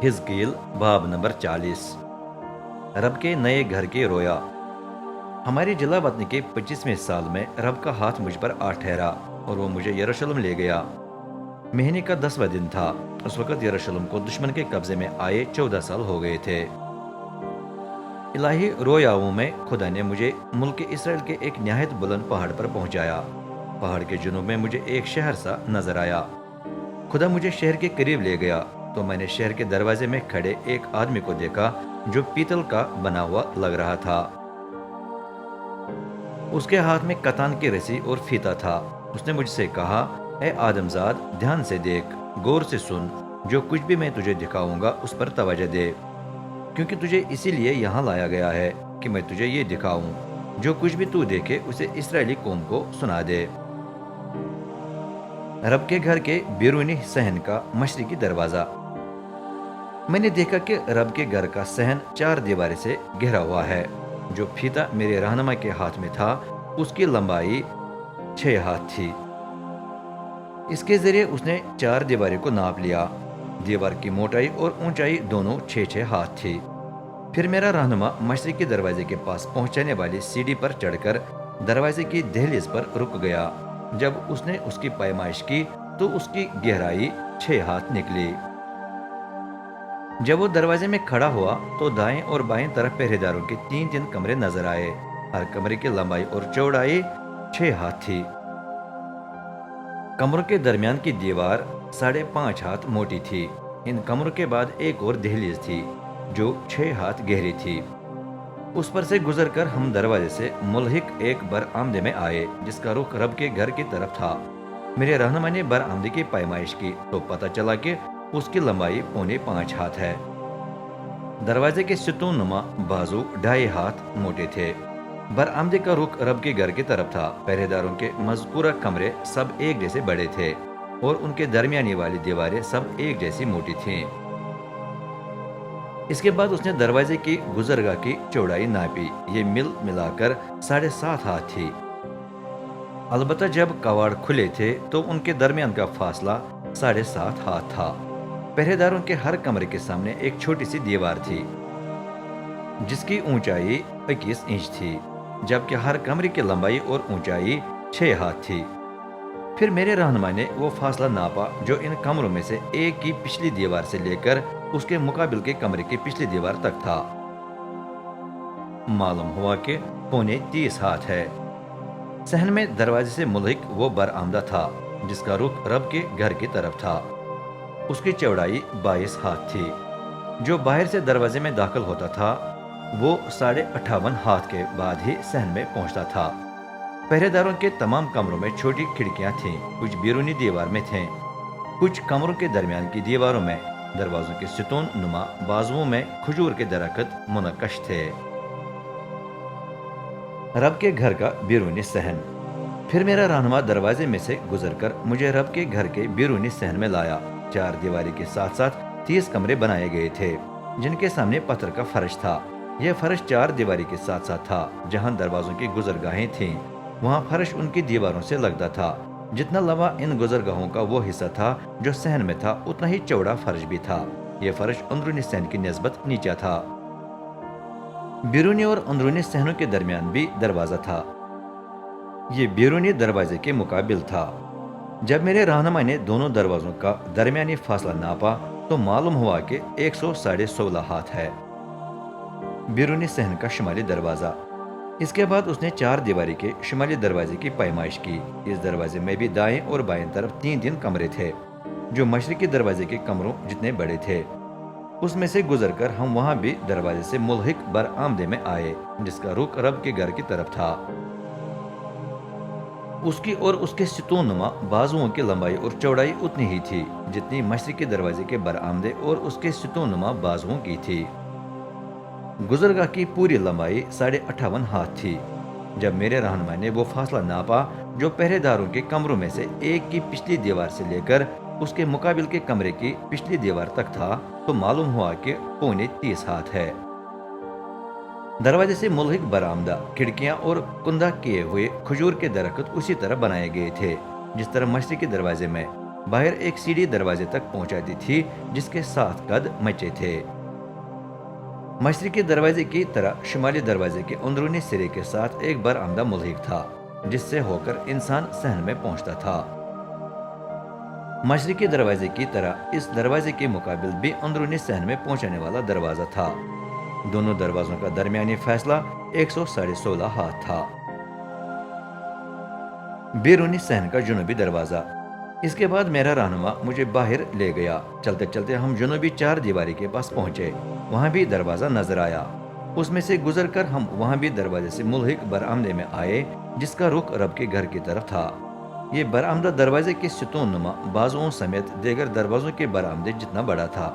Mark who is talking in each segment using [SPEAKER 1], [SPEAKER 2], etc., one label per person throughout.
[SPEAKER 1] हिजकील बाब नंबर 40। रब के नए घर की रोया। हमारी जिला वतन के 25वें साल में रब का हाथ मुझ पर आ ठहरा और वो मुझे यरूशलेम ले गया। महीने का 10वां दिन था। उस वक्त यरूशलेम को दुश्मन के कब्जे में आए 14 साल हो गए थे। इलाही रोयाओं में खुदा ने मुझे मुल्क इसराइल के एक निहायत बुलंद पहाड़ पर पहुंचाया। पहाड़ के जुनूब में मुझे एक शहर सा नजर आया। खुदा मुझे शहर के करीब ले गया तो मैंने शहर के दरवाजे में खड़े एक आदमी को देखा जो पीतल का बना हुआ लग रहा था। उसके हाथ में कतान की रस्सी और फीता था। उसने मुझसे कहा, ए आदमजाद, ध्यान से देख, गौर से सुन, जो कुछ भी मैं तुझे दिखाऊंगा उस पर तवज्जो दे, क्योंकि तुझे इसीलिए यहाँ लाया गया है कि मैं तुझे ये दिखाऊं। जो कुछ भी तू देखे उसे इस्राएली कौम को सुना दे। रब के घर के बैरूनी सहन का मशरिकी दरवाजा। मैंने देखा कि रब के घर का सहन 4 दीवारों से घिरा हुआ है। जो फीता मेरे रहनुमा के हाथ में था उसकी लंबाई 6 हाथ थी। इसके जरिए उसने 4 दीवारों को नाप लिया। दीवार की मोटाई और ऊंचाई दोनों 6-6 हाथ थी। फिर मेरा रहनुमा मशरिकी दरवाजे के पास पहुंचाने वाली सीढ़ी पर चढ़कर दरवाजे की दहलीज पर रुक गया। जब उसने उसकी पैमाइश की तो उसकी गहराई 6 हाथ निकली। जब वो दरवाजे में खड़ा हुआ तो दाएं और बाएं तरफ पहरेदारों के 3-3 कमरे नजर आए। हर कमरे की लंबाई और चौड़ाई 6 हाथ थी। कमरों के दरमियान की दीवार 5.5 हाथ मोटी थी। इन कमरों के बाद एक और दहलीज थी जो 6 हाथ गहरी थी। उस पर से गुजरकर हम दरवाजे से मुल्हिक एक बरआमदे में आए जिसका रुख रब के घर की तरफ था। मेरे रहनुमा ने बरआमदे की पैमाइश की तो पता चला कि उसकी लंबाई 4.25 हाथ है। दरवाजे के सितून नुमा बाजू 2.5 हाथ मोटे थे। बरआमदे का रुख रब के घर की तरफ था। पहरेदारों के मज़कूरा कमरे सब एक जैसे बड़े थे और उनके दरमियानी वाली दीवारें सब एक जैसी मोटी थीं। इसके बाद उसने दरवाजे की गुजरगाह की चौड़ाई नापी। ये मिल मिलाकर 7.5 हाथ थी। अलबत्ता जब कवाड़ खुले थे तो उनके दरमियान का फासला 7.5 हाथ था। पहरेदारों के हर कमरे के सामने एक छोटी सी दीवार थी जिसकी ऊंचाई 21 इंच थी, जबकि हर कमरे की लंबाई और ऊंचाई 6 हाथ थी। फिर मेरे रहनुमा ने वो फासला नापा जो इन कमरों में से एक की पिछली दीवार से लेकर उसके मुकाबिल के कमरे की पिछली दीवार तक था। मालूम हुआ कि 30 हाथ है। सहन में दरवाजे से मुल्हिक वो बरआमदा था जिसका रुख रब के घर की तरफ था। उसकी चौड़ाई 22 हाथ थी। जो बाहर से दरवाजे में दाखिल होता था वो 58.5 हाथ के बाद ही सहन में पहुंचता था। पहरेदारों के तमाम कमरों में छोटी खिड़कियां थीं, कुछ बैरूनी दीवार में थे। कुछ कमरों के दरमियान की दीवारों में दरवाजों के सितून नुमा बाजुओं में खजूर के दरख्त मुनक्कश थे। रब के घर का बैरूनी सहन। फिर मेरा रहनुमा दरवाजे में से गुजरकर मुझे रब के घर के बैरूनी सहन में लाया। 4 दीवारी के साथ साथ 30 कमरे बनाए गए थे जिनके सामने पत्थर का फर्श था। यह फर्श 4 दीवारी के साथ साथ था। जहां दरवाजों की गुजरगाहें थीं वहां फर्श उनकी दीवारों से लगता था। जितना लंबा इन गुजरगाहों का वो हिस्सा था जो सहन में था उतना ही चौड़ा फर्श भी था। यह फर्श अंदरूनी सहन की निस्बत नीचा था। बैरूनी और अंदरूनी सहनों के दरमियान भी दरवाजा था। ये बैरूनी दरवाजे के मुकाबिल था। जब मेरे रहनुमा ने दोनों दरवाजों का दरमियानी फासला नापा तो मालूम हुआ कि 116.5 हाथ है। बैरूनी सहन का शुमाली दरवाजा। इसके बाद उसने 4 दीवारी के शुमाली दरवाजे की पैमाइश की। इस दरवाजे में भी दाएं और बाएं तरफ 3-3 कमरे थे जो मशरिकी दरवाजे के कमरों जितने बड़े थे। उसमें से गुजरकर हम वहां भी दरवाजे से मुल्हिक बरआमदे में आए जिसका रुख रब के घर की तरफ था। उसकी और उसके सितून नुमा बाजुओं की लंबाई और चौड़ाई उतनी ही थी जितनी मशरिकी दरवाजे के बरआमदे और उसके सितून नुमा बाजुओं की थी। गुजरगाह की पूरी लंबाई 58.5 हाथ थी। जब मेरे रहनुमा ने वो फासला नापा जो पहरेदारों के कमरों में से एक की पिछली दीवार से लेकर उसके मुकाबिल के कमरे की पिछली दीवार तक था तो मालूम हुआ कि 30 हाथ है। दरवाजे से मुल्हिक बरामदा, खिड़कियां और कुंदा किए हुए खजूर के दरख्त उसी तरह बनाए गए थे जिस तरह मस्जिद के दरवाजे में। باہر ایک सीढ़ी दरवाजे तक पहुंचाती थी जिसके 7 कद मचे थे। मशरकी दरवाजे की तरह शुमाली दरवाजे के अंदरूनी सिरे के साथ एक बरामदा मुल्हिक था जिससे होकर इंसान सहन में पहुंचता था। मशरकी दरवाजे की तरह इस दरवाजे के मुकाबिल भी अंदरूनी सहन में पहुंचाने वाला दरवाजा था। दोनों दरवाजों का दरमियानी फैसला 116.5 हाथ था। बैरूनी सहन का जुनूबी दरवाजा। इसके बाद मेरा रहनुमा मुझे बाहर ले गया। चलते चलते हम जुनूबी 4 दीवारी के पास पहुंचे। वहां भी दरवाजा नजर आया। उसमें से गुजरकर हम वहां भी दरवाजे से मुल्हिक बरामदे में आए जिसका रुख रब के घर की तरफ था। ये बरामदा दरवाजे के सितूनुमा बाजुओं समेत दीगर दरवाजों के बरामदे जितना बड़ा था।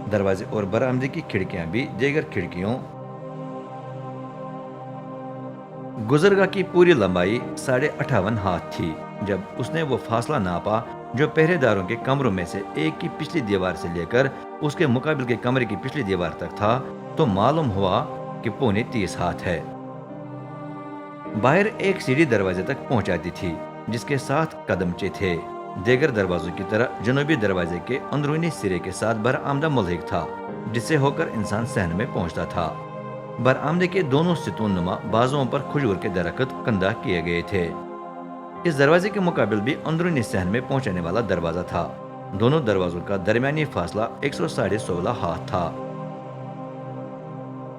[SPEAKER 1] दरवाजे और बरामदे की खिड़कियां भी दीगर खिड़कियों। गुजरगाह की पूरी लंबाई 58.5 हाथ थी। जब उसने वो फासला नापा जो पहरेदारों के कमरों में से एक की पिछली दीवार से लेकर उसके मुकाबिल के कमरे की पिछली दीवार तक था तो मालूम हुआ कि 30 हाथ है। बाहर एक सीढ़ी दरवाजे तक पहुंचाती थी जिसके 7 कदमचे थे। दीगर दरवाजों की तरह जुनूबी दरवाजे के अंदरूनी सिरे के साथ बरामदा मुल्हिक था जिससे होकर इंसान सहन में पहुंचता था। बरामदे के दोनों सितूनुमा बाजुओं पर खजूर के दरख्त कंधा किए गए थे। इस दरवाजे के मुकाबिल भी अंदरूनी सहन में पहुंचने वाला दरवाजा था। दोनों दरवाजों का दरमियानी फासला 116.5 हाथ था।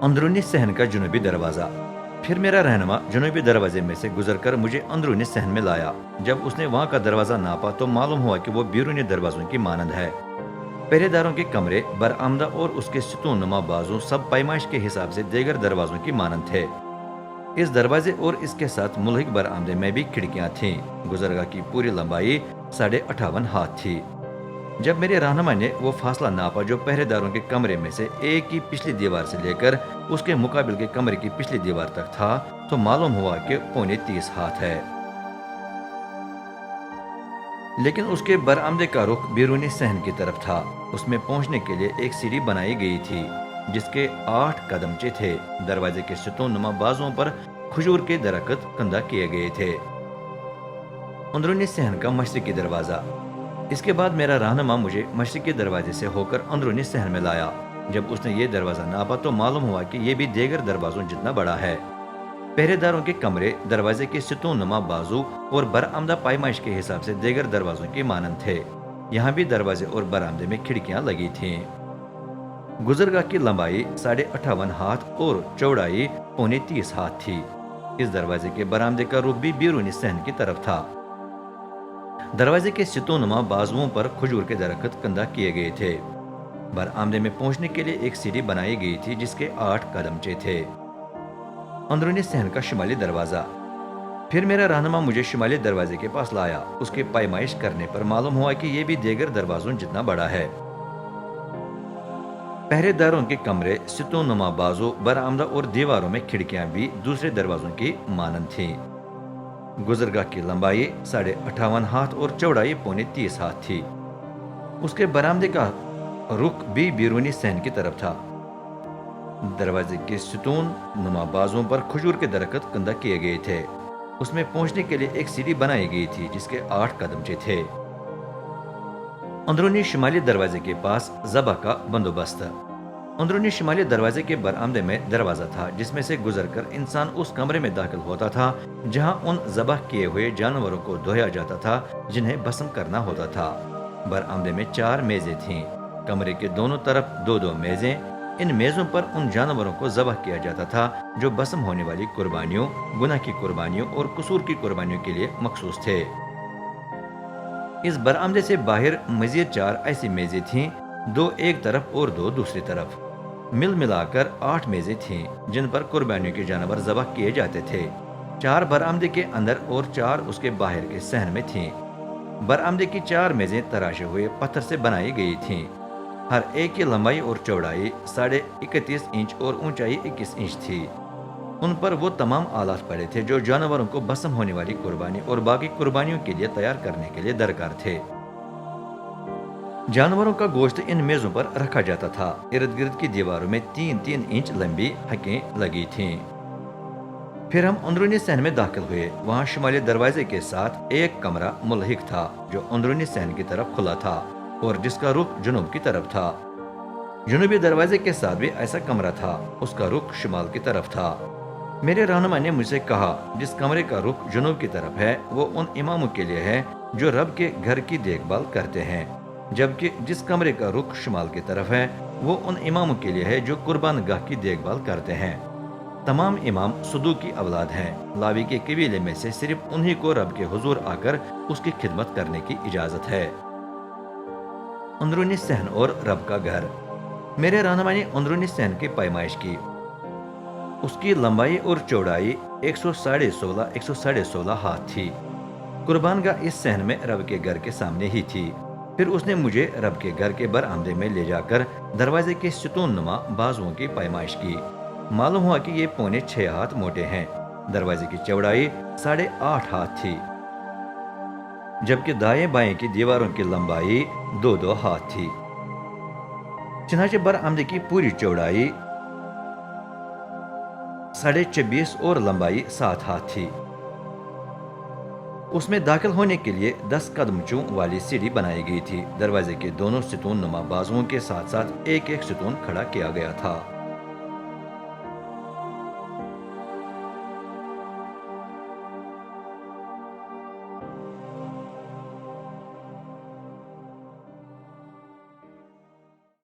[SPEAKER 1] अंदरूनी सहन का जुनूबी दरवाजा। फिर मेरा रहनुमा जुनूबी दरवाजे में से गुजरकर मुझे अंदरूनी सहन में लाया। जब उसने वहां का दरवाजा नापा तो मालूम हुआ कि वो बैरूनी दरवाजों की मानंद है। पहरेदारों के कमरे, बरामदा और उसके सितूनुमा बाजू सब पैमाइश के हिसाब से दीगर दरवाजों की मानंद थे। इस दरवाजे और इसके साथ मुल्हिक बरामदे में भी खिड़कियां थीं। गुजरगाह की पूरी लंबाई 58.5 हाथ थी। जब मेरे रहनुमा ने वो फासला नापा जो पहरेदारों के कमरे में से एक की पिछली दीवार से लेकर उसके मुकाबिल के कमरे की पिछली दीवार तक था तो मालूम हुआ कि 30 हाथ है। लेकिन उसके बरामदे का रुख बैरूनी सहन की तरफ था। उसमें पहुंचने के लिए एक सीढ़ी बनाई गई थी जिसके 8 कदमचे थे। दरवाजे के सितूनुमा बाजुओं पर खजूर के दरख्त कंधा किए गए थे। अंदरूनी सहन का मशरकी दरवाजा। इसके बाद मेरा रहनुमा मुझे मशरकी दरवाजे से होकर अंदरूनी सहन में लाया। जब उसने ये दरवाजा नापा तो मालूम हुआ कि ये भी दीगर दरवाजों जितना बड़ा है। पहरेदारों के कमरे, दरवाजे के सितूनुमा बाजू और बरामदा पैमाइश के हिसाब से दीगर दरवाजों की मानंद थे। यहाँ भी दरवाजे और बरामदे में खिड़कियां लगी थीं। गुजरगाह की लंबाई 58.5 हाथ और चौड़ाई 30 हाथ थी। इस दरवाजे के बरामदे का रुख भी बैरूनी सहन की तरफ था। दरवाजे के सितूनुमा बाजुओं पर खजूर के दरख्त कंधा किए गए थे। बरामदे में पहुंचने के लिए एक सीढ़ी बनाई गई थी जिसके 8 कदमचे थे। अंदरूनी सहन का शुमाली दरवाजा। फिर मेरा रहनुमा मुझे शुमाली दरवाजे के पास लाया। उसके पैमाइश करने पर मालूम हुआ कि यह भी दीगर दरवाजों जितना बड़ा है। पहरेदारों के कमरे, सितूनुमा बाजू, बरामदा और दीवारों में खिड़कियां भी दूसरे दरवाजों की मानंद थीं। गुजरगाह की लंबाई 58.5 हाथ और चौड़ाई 30 हाथ थी। उसके बरामदे का रुख भी बैरूनी सहन की तरफ था। दरवाजे के सितून नुमा बाजुओं पर खजूर के दरख्त कंधा किए गए थे। उसमें पहुंचने के लिए एक सीढ़ी बनाई गई थी जिसके 8 कदमचे थे। अंदरूनी शुमाली दरवाजे के पास ज़बह का बंदोबस्त। अंदरूनी शुमाली दरवाजे के बरामदे में दरवाजा था जिसमें से गुजरकर इंसान उस कमरे में दाखिल होता था जहां उन ज़बह किए हुए जानवरों को धोया जाता था जिन्हें भस्म करना होता था। बरामदे में 4 मेजें थीं। कमरे के दोनों तरफ 2-2 मेजें। इन मेजों पर उन जानवरों को ज़बह किया जाता था जो भस्म होने वाली कुर्बानियों, गुनाह की कुर्बानियों और कसूर की कुर्बानियों के लिए मखसूस थे। इस बरामदे से बाहर मजीद 4 ऐसी मेजें थीं, 2 एक तरफ और 2 दूसरी तरफ। मिल मिलाकर 8 मेजें थीं जिन पर कुर्बानियों के जानवर ज़बह किए जाते थे। 4 बरामदे के अंदर और 4 उसके बाहर के सहन में थीं। बरामदे की 4 मेजें तराशे हुए पत्थर से बनाई गई थीं। हर एक की लंबाई और चौड़ाई 31.5 इंच और ऊंचाई 21 इंच थी। उन पर वो तमाम आलात पड़े थे जो जानवरों को भस्म होने वाली कुर्बानी और बाकी कुर्बानियों के लिए तैयार करने के लिए दरकार थे। जानवरों का गोश्त इन मेजों पर रखा जाता था। इर्द गिर्द की दीवारों में 3-3 इंच लंबी हकें लगी थीं। फिर हम अंदरूनी सहन में दाखिल हुए। वहाँ शुमाली दरवाजे के साथ एक कमरा मुल्हिक था जो अंदरूनी सहन की तरफ खुला था और जिसका रुख जुनूब की तरफ था। जुनूबी दरवाजे के साथ भी ऐसा कमरा था, उसका रुख शुमाल की तरफ था। मेरे रहनुमा ने मुझसे कहा, जिस कमरे का रुख जुनूब की तरफ है वो उन इमामों के लिए है जो रब के घर की देखभाल करते हैं, जबकि जिस कमरे का रुख शुमाल की तरफ है वो उन इमामों के लिए है जो कुर्बान गाह की देखभाल करते हैं। तमाम इमाम सुदू की औलाद हैं। लावी के कबीले में से सिर्फ उन्हीं को रब के हुजूर आकर उसकी खिदमत करने की इजाजत है। अंदरूनी सहन और रब का घर। मेरे रहनुमा ने अंदरूनी सहन की पैमाइश की। उसकी लंबाई और चौड़ाई 116 हाथ थी। कुर्बान गाह इस सहन में रब के घर के सामने ही थी। फिर उसने मुझे रब के घर के बरामदे में ले जाकर दरवाजे के सितून नुमा बाजुओं की पैमाइश की। मालूम हुआ कि ये 6.25 हाथ मोटे हैं। दरवाजे की चौड़ाई 8.5 हाथ थी, जबकि दाएं बाएं की दीवारों की लंबाई 2-2 हाथ थी। चनाचे बरामदे की पूरी चौड़ाई 26.5 और लंबाई 7 हाथ थी। उसमें दाखिल होने के लिए 10 कदमचों वाली सीढ़ी बनाई गई थी। दरवाजे के दोनों सितून नुमा बाजुओं के साथ साथ एक एक सितून खड़ा किया गया था।